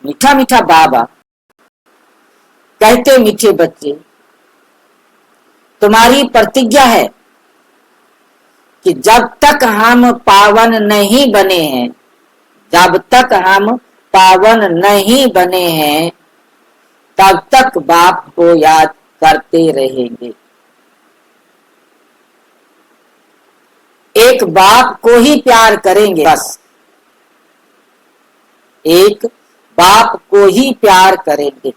मीठा मीठा बाबा कहते, मीठे बच्चे, तुम्हारी प्रतिज्ञा है कि जब तक हम पावन नहीं बने हैं, जब तक हम पावन नहीं बने हैं, तब तक बाप को याद करते रहेंगे। एक बाप को ही प्यार करेंगे, बस एक बाप को ही प्यार करेंगे।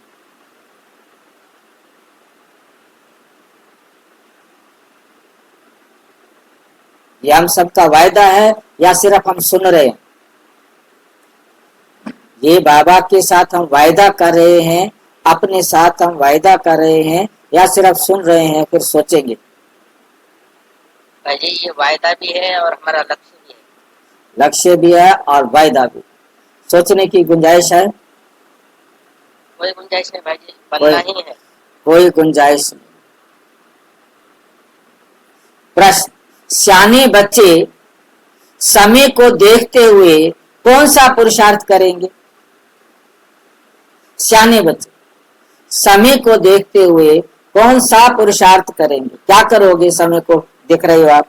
ये हम सबका वायदा है या सिर्फ हम सुन रहे हैं? ये बाबा के साथ हम वायदा कर रहे हैं, अपने साथ हम वायदा कर रहे हैं, या सिर्फ सुन रहे हैं फिर सोचेंगे? भाई ये वायदा भी है और हमारा लक्ष्य भी है। लक्ष्य भी है और वायदा भी। सोचने की गुंजाइश है? कोई गुंजाइश नहीं भाई जी, बनना ही है। कोई गुंजाइश नहीं। प्रश्न, सियाने बच्चे समय को देखते हुए कौन सा पुरुषार्थ करेंगे? सियाने बच्चे समय को देखते हुए कौन सा पुरुषार्थ करेंगे? क्या करोगे समय को देख रहे हो आप?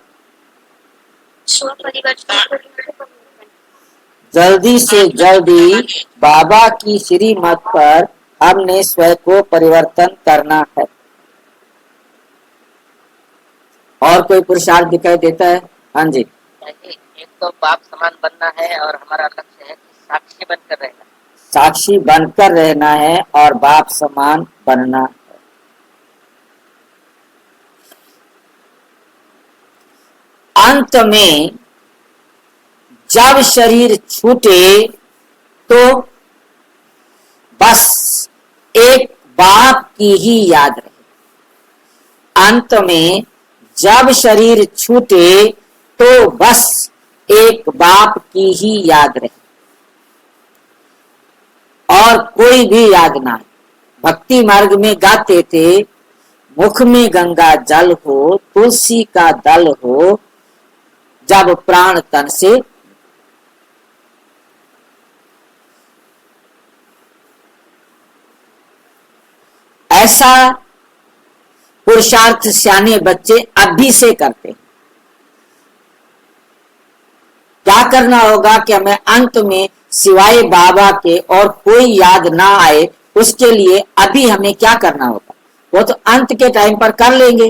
जल्दी से जल्दी बाबा की श्रीमत पर हमने स्वयं को परिवर्तन करना है। और कोई पुरुषार्थ दिखाई देता है? हाँ जी। एक तो बाप समान बनना है और हमारा लक्ष्य है कि साक्षी बनकर रहना। साक्षी बनकर रहना है और बाप समान बनना है। अंत में जब शरीर छूटे तो बस एक बाप की ही याद रहे। अंत में जब शरीर छूटे तो बस एक बाप की ही याद रहे और कोई भी याद ना आए। भक्ति मार्ग में गाते थे, मुख में गंगा जल हो, तुलसी का दल हो, जब प्राण तन से। ऐसा पुरुषार्थ सियाने बच्चे अभी से करते हैं। क्या करना होगा कि हमें अंत में सिवाय बाबा के और कोई याद ना आए, उसके लिए अभी हमें क्या करना होगा? वो तो अंत के टाइम पर कर लेंगे।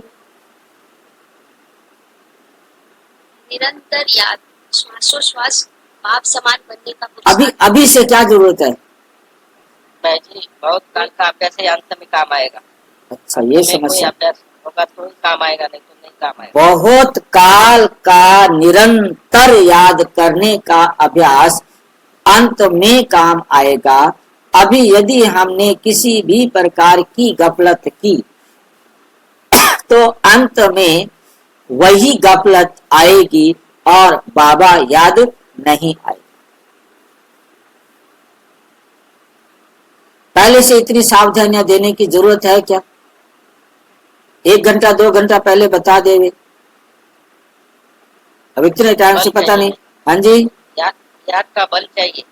निरंतर याद, श्वासोश्वास बाप समान बनने का अभी से क्या जरूरत है? जी बहुत काल का अभ्यास है, अंत में काम आएगा। अच्छा, ये समस्या अभ्यास होगा तो काम आएगा, नहीं तो नहीं काम आएगा। बहुत काल का निरंतर याद करने का अभ्यास अंत में काम आएगा। अभी यदि हमने किसी भी प्रकार की गफलत की तो अंत में वही गफलत आएगी और बाबा याद नहीं आएगा। पहले से इतनी सावधानियां देने की जरूरत है क्या? 1 घंटा 2 घंटा पहले बता देवे। अब इतने टाइम से पता नहीं। हाँ जी, याद का बल चाहिए।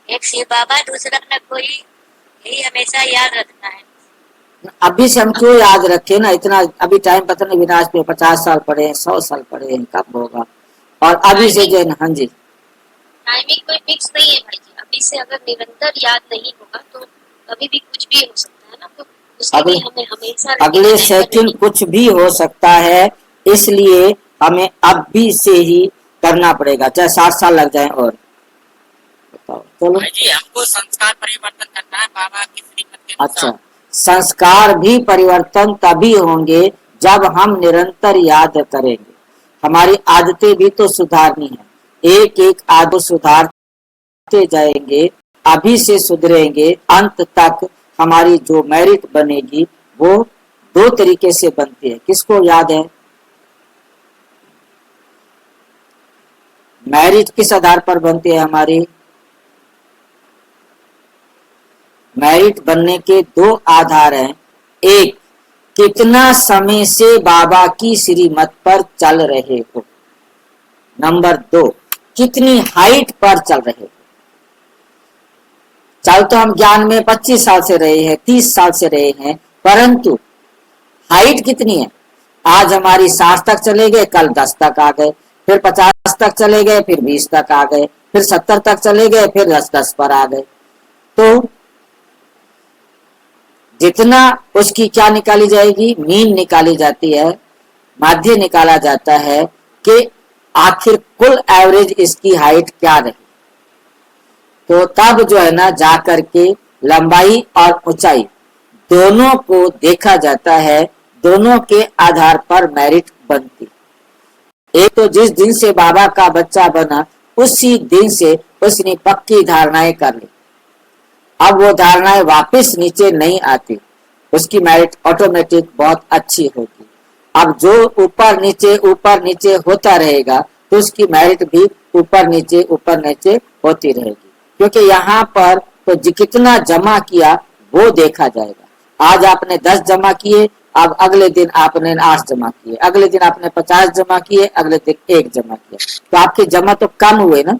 एक शिव बाबा, दूसरा न कोई, यही हमेशा याद रखना है। अभी से हम क्यों याद रखें ना? इतना अभी टाइम पता नहीं, विनाश पे 50 साल पड़े हैं, 100 साल पड़े हैं, कब होगा? और अभी से जो है ना। हाँ जी, टाइमिंग कोई फिक्स नहीं है भाई जी। अभी से अगर निरंतर याद नहीं होगा तो कभी भी कुछ भी हो सकता है ना, तो उसके लिए हमें हमेशा अगले सेकंड कुछ भी हो सकता है, इसलिए हमें अभी से ही करना पड़ेगा, चाहे 60 साल लग जाए। और चलो जी, हमको संस्कार परिवर्तन करना है बाबा की श्रीमत के अनुसार। अच्छा, संस्कार भी परिवर्तन तभी होंगे जब हम निरंतर याद करेंगे। हमारी आदतें भी तो सुधारनी है। एक एक आदत सुधारते जाएंगे, अभी से सुधरेंगे, अंत तक हमारी जो मेरिट बनेगी वो 2 तरीके से बनती है। किसको याद है? मेरिट किस आधार पर बनती है हमारी? मेरिट बनने के 2 आधार हैं। एक, कितना समय से बाबा की श्रीमत पर चल रहे हो। नंबर 2, कितनी हाइट पर चल रहे हो। चाहे तो हम ज्ञान में 25 साल से रहे हैं, 30 साल से रहे हैं, परंतु हाइट कितनी है? आज हमारी 60 तक चले गए, कल 10 तक आ गए, फिर 50 तक चले गए, फिर 20 तक आ गए, फिर 70 तक चले गए, फिर 10 पर आ गए। तो जितना उसकी क्या निकाली जाएगी? मीन निकाली जाती है, माध्य निकाला जाता है कि आखिर कुल एवरेज इसकी हाइट क्या रही। तो तब जो है ना जाकर के लंबाई और ऊंचाई दोनों को देखा जाता है, दोनों के आधार पर मेरिट बनती। एक तो जिस दिन से बाबा का बच्चा बना उसी दिन से उसने पक्की धारणाएं कर ली, अब वो धारणाएं वापस नीचे नहीं आती, उसकी मेरिट ऑटोमेटिक बहुत अच्छी होगी। अब जो ऊपर नीचे होता रहेगा तो उसकी मेरिट भी ऊपर नीचे होती रहेगी, क्योंकि यहाँ पर तो कितना जमा किया वो देखा जाएगा। आज आपने 10 जमा किए, अब अगले दिन आपने 8 जमा किए, अगले दिन आपने 50 जमा किए, अगले दिन 1 जमा किया, तो आपके जमा तो कम हुए ना।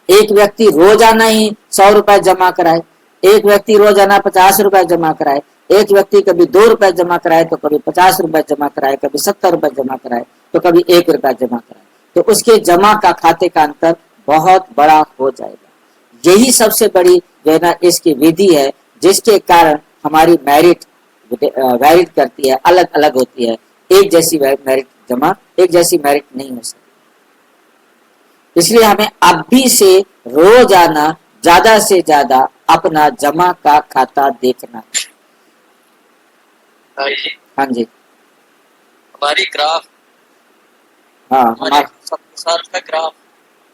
एक व्यक्ति रोजाना ही 100 रुपए जमा कराए, एक व्यक्ति रोजाना 50 रुपए जमा कराए, एक व्यक्ति कभी 2 रुपए जमा कराए तो कभी 50 रुपए जमा कराए, कभी 70 रुपए जमा कराए तो कभी 1 रुपया जमा कराए, तो उसके जमा का खाते का अंतर बहुत बड़ा हो जाएगा। यही सबसे बड़ी जो है ना इसकी विधि है, जिसके कारण हमारी मेरिट वेरिड करती है, अलग अलग होती है। एक जैसी मेरिट जमा एक जैसी मेरिट नहीं हो सकती। इसलिए हमें अभी से रोजाना ज्यादा से ज्यादा अपना जमा का खाता देखना है। हाँ जी, हमारी ग्राफ, हाँ हमारे 7 साल का ग्राफ,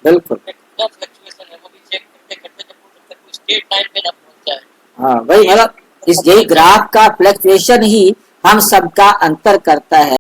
बिल्कुल, कितना फ्लक्चुएशन है वो भी चेक करते जब तक स्टेट लाइन पे ना पहुंच जाए। हाँ वही मतलब यही ग्राफ का फ्लक्चुएशन ही हम सबका अंतर करता है।